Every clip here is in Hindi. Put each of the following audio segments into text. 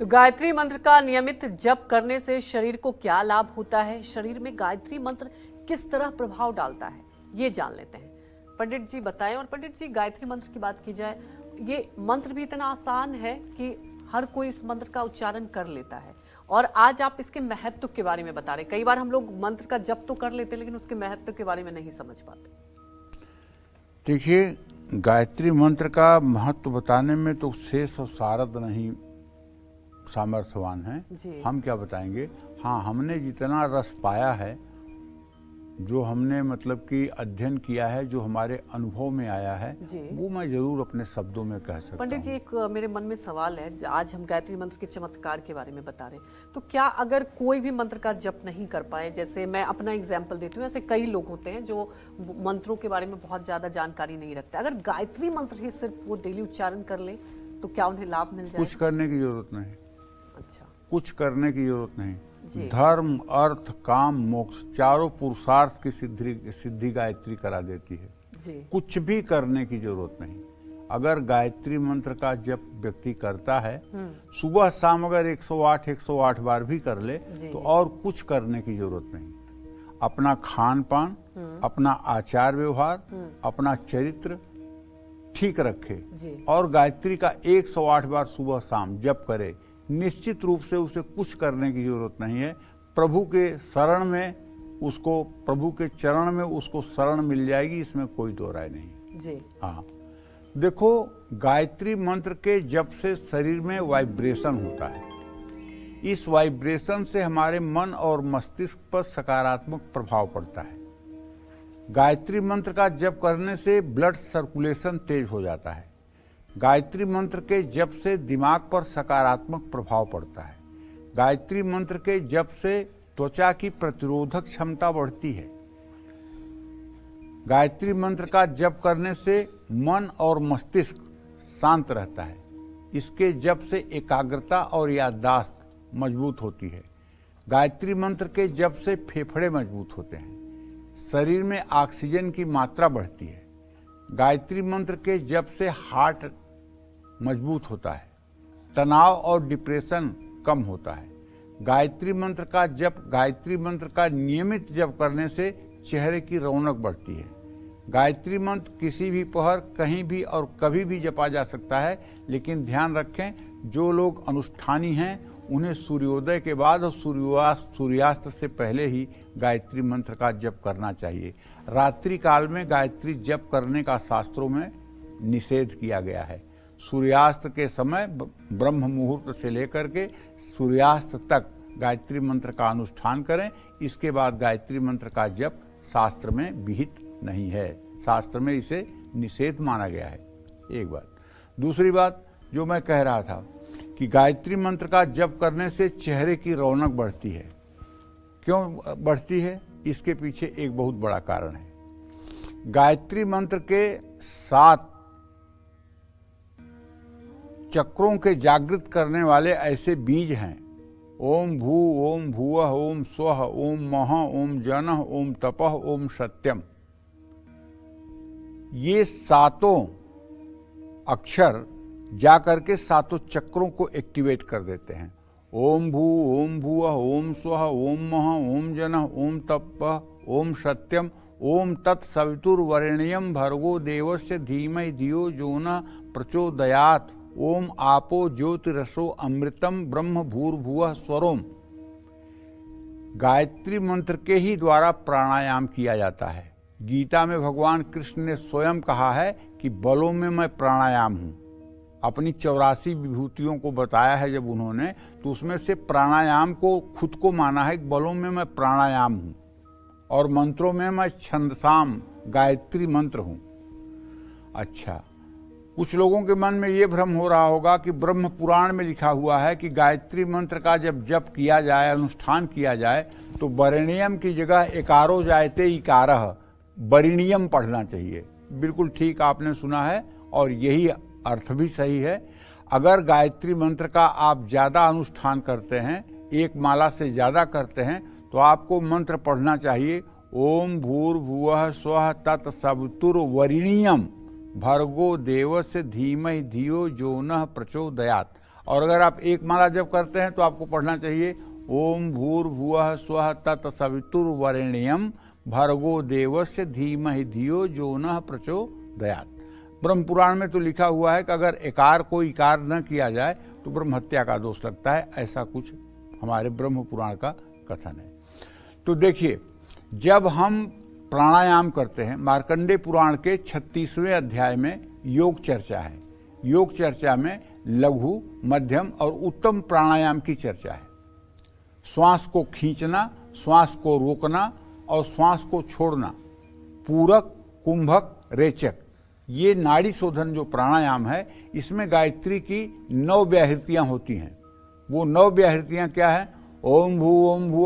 गायत्री मंत्र का नियमित जप करने से शरीर को क्या लाभ होता है, शरीर में गायत्री मंत्र किस तरह प्रभाव डालता है, ये जान लेते हैं। पंडित जी बताएं। और पंडित जी, गायत्री मंत्र की बात की जाए, ये मंत्र भी इतना आसान है कि हर कोई इस मंत्र का उच्चारण कर लेता है, और आज आप इसके महत्व के बारे में बता रहे। कई बार हम लोग मंत्र का जप तो कर लेते हैं लेकिन उसके महत्व के बारे में नहीं समझ पाते। देखिए, गायत्री मंत्र का महत्व बताने में तो शेष और शारद नहीं सामर्थ्यवान है। हम क्या बताएंगे। हाँ, हमने जितना रस पाया है, जो हमने मतलब कि अध्ययन किया है, जो हमारे अनुभव में आया है, वो मैं जरूर अपने शब्दों में कह सकता हूँ। पंडित जी, एक मेरे मन में सवाल है। आज हम गायत्री मंत्र के चमत्कार के बारे में बता रहे हैं, तो क्या अगर कोई भी मंत्र का जप नहीं कर पाए, जैसे मैं अपना एग्जाम्पल देती हूँ, ऐसे कई लोग होते हैं जो मंत्रों के बारे में बहुत ज्यादा जानकारी नहीं रखते, अगर गायत्री मंत्र ही सिर्फ वो डेली उच्चारण कर ले तो क्या उन्हें लाभ मिल जाए? कुछ करने की जरूरत नहीं। अच्छा, कुछ करने की जरूरत नहीं। धर्म, अर्थ, काम, मोक्ष, चारों पुरुषार्थ की सिद्धि गायत्री करा देती है जी। कुछ भी करने की जरूरत नहीं। अगर गायत्री मंत्र का जप व्यक्ति करता है, सुबह शाम अगर 108 बार भी कर ले तो और कुछ करने की जरूरत नहीं। अपना खान पान, अपना आचार व्यवहार, अपना चरित्र ठीक रखे और गायत्री का 108 बार सुबह शाम जप करे, निश्चित रूप से उसे कुछ करने की जरूरत नहीं है। प्रभु के शरण में उसको, प्रभु के चरण में उसको शरण मिल जाएगी, इसमें कोई दो राय नहीं जी। हाँ, देखो, गायत्री मंत्र के जप से शरीर में वाइब्रेशन होता है। इस वाइब्रेशन से हमारे मन और मस्तिष्क पर सकारात्मक प्रभाव पड़ता है। गायत्री मंत्र का जप करने से ब्लड सर्कुलेशन तेज हो जाता है। गायत्री मंत्र के जप से दिमाग पर सकारात्मक प्रभाव पड़ता है। गायत्री मंत्र के जप से त्वचा की प्रतिरोधक क्षमता बढ़ती है। गायत्री मंत्र का जप करने से मन और मस्तिष्क शांत रहता है। इसके जप से एकाग्रता और याददाश्त मजबूत होती है। गायत्री मंत्र के जप से फेफड़े मजबूत होते हैं। शरीर में ऑक्सीजन की मात्रा बढ़ती है। गायत्री मंत्र के जप से हार्ट मजबूत होता है। तनाव और डिप्रेशन कम होता है। गायत्री मंत्र का जप, गायत्री मंत्र का नियमित जप करने से चेहरे की रौनक बढ़ती है। गायत्री मंत्र किसी भी पहर, कहीं भी और कभी भी जपा जा सकता है, लेकिन ध्यान रखें, जो लोग अनुष्ठानी हैं उन्हें सूर्योदय के बाद और सूर्यास्त से पहले ही गायत्री मंत्र का जप करना चाहिए। रात्रि काल में गायत्री जप करने का शास्त्रों में निषेध किया गया है। सूर्यास्त के समय ब्रह्म मुहूर्त से लेकर के सूर्यास्त तक गायत्री मंत्र का अनुष्ठान करें। इसके बाद गायत्री मंत्र का जप शास्त्र में विहित नहीं है, शास्त्र में इसे निषेध माना गया है। एक बात। दूसरी बात जो मैं कह रहा था कि गायत्री मंत्र का जप करने से चेहरे की रौनक बढ़ती है। क्यों बढ़ती है? इसके पीछे एक बहुत बड़ा कारण है। गायत्री मंत्र के 7 चक्रों के जागृत करने वाले ऐसे बीज हैं। ओम भू, ओम भुवः, ओम स्वः, ओम महः, ओम जनः, ओम तपः, ओम सत्यम। ये 7 अक्षर जाकर के 7 चक्रों को एक्टिवेट कर देते हैं। ओम भू, ओम भुवः, ओम स्वः, ओम महः, ओम जनः, ओम तपः, ओम सत्यम, ओम तत्सवितुर्वरेण्यं भर्गो देवस्य धीमहि धियो यो नः प्रचोदयात्, ओम आपो ज्योतिरसो अमृतम ब्रह्म भूर्भुवः स्वरोम। गायत्री मंत्र के ही द्वारा प्राणायाम किया जाता है। गीता में भगवान कृष्ण ने स्वयं कहा है कि बलों में मैं प्राणायाम हूँ। अपनी 84 विभूतियों को बताया है जब उन्होंने, तो उसमें से प्राणायाम को खुद को माना है कि बलों में मैं प्राणायाम हूँ और मंत्रों में मैं छंदसाम गायत्री मंत्र हूँ। अच्छा, कुछ लोगों के मन में ये भ्रम हो रहा होगा कि ब्रह्म पुराण में लिखा हुआ है कि गायत्री मंत्र का जब जप किया जाए, अनुष्ठान किया जाए, तो वरेण्यम की जगह एकारो जायते इकारः, वरिणियम पढ़ना चाहिए। बिल्कुल ठीक आपने सुना है और यही अर्थ भी सही है। अगर गायत्री मंत्र का आप ज़्यादा अनुष्ठान करते हैं, एक माला से ज़्यादा करते हैं, तो आपको मंत्र पढ़ना चाहिए ओम भूर्भुवः स्वः तत्सवितुर्वरेण्यं भर्गो देवस्य धीमहि धियो यो नः प्रचोदयात्। और अगर आप एक माला जप करते हैं तो आपको पढ़ना चाहिए ओम भूर्भुवः स्वः तत्सवितुर्वरेण्यं भर्गो देवस्य धीमहि धियो जो नः प्रचोदयात्। ब्रह्म पुराण में तो लिखा हुआ है कि अगर एकार को इकार न किया जाए तो ब्रह्म हत्या का दोष लगता है, ऐसा कुछ हमारे ब्रह्म पुराण का कथन है। तो देखिए, जब हम प्राणायाम करते हैं, मार्कंडेय पुराण के 36वें अध्याय में योग चर्चा है। योग चर्चा में लघु, मध्यम और उत्तम प्राणायाम की चर्चा है। श्वास को खींचना, श्वास को रोकना और श्वास को छोड़ना, पूरक, कुंभक, रेचक, ये नाड़ी शोधन जो प्राणायाम है, इसमें गायत्री की 9 व्याहृतियां होती हैं। वो 9 व्याहृतियां क्या है? ओम भू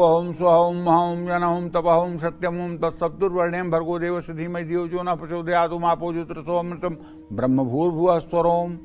ओम स्व ओम महा ओम जन ओम तप ओम सत्यम ओम तत्सवितुर्वरेण्यं भर्गो देवस्य धीमहि धियो यो नः प्रचोदयात्। ओम आपो ज्योतिषो अमृतम ब्रह्म भूर्भुवः स्वरोम।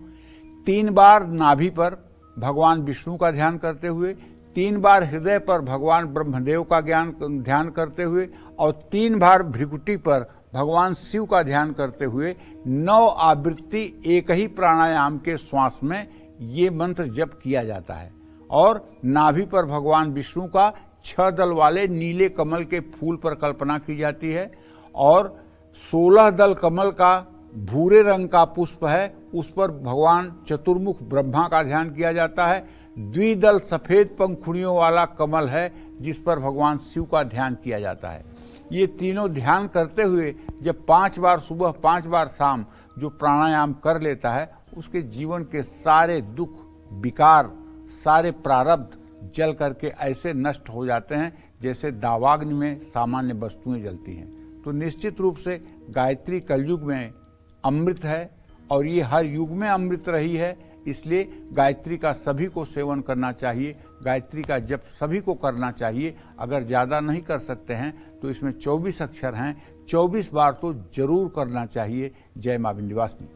3 बार नाभि पर भगवान विष्णु का ध्यान करते हुए, 3 बार हृदय पर भगवान ब्रह्मदेव का ध्यान करते हुए और 3 बार भ्रिकुटी पर भगवान शिव का ध्यान करते हुए 9 आवृत्ति एक ही प्राणायाम के श्वास में ये मंत्र जप किया जाता है। और नाभि पर भगवान विष्णु का 6 दल वाले नीले कमल के फूल पर कल्पना की जाती है और 16 दल कमल का भूरे रंग का पुष्प है, उस पर भगवान चतुर्मुख ब्रह्मा का ध्यान किया जाता है। द्विदल सफेद पंखुड़ियों वाला कमल है जिस पर भगवान शिव का ध्यान किया जाता है। ये तीनों ध्यान करते हुए जब 5 बार सुबह 5 बार शाम जो प्राणायाम कर लेता है, उसके जीवन के सारे दुख, विकार, सारे प्रारब्ध जल करके ऐसे नष्ट हो जाते हैं जैसे दावाग्नि में सामान्य वस्तुएं जलती हैं। तो निश्चित रूप से गायत्री कलयुग में अमृत है और ये हर युग में अमृत रही है, इसलिए गायत्री का सभी को सेवन करना चाहिए। गायत्री का जप सभी को करना चाहिए। अगर ज़्यादा नहीं कर सकते हैं तो इसमें 24 अक्षर हैं, 24 बार तो जरूर करना चाहिए। जय मां विंध्यवासिनी।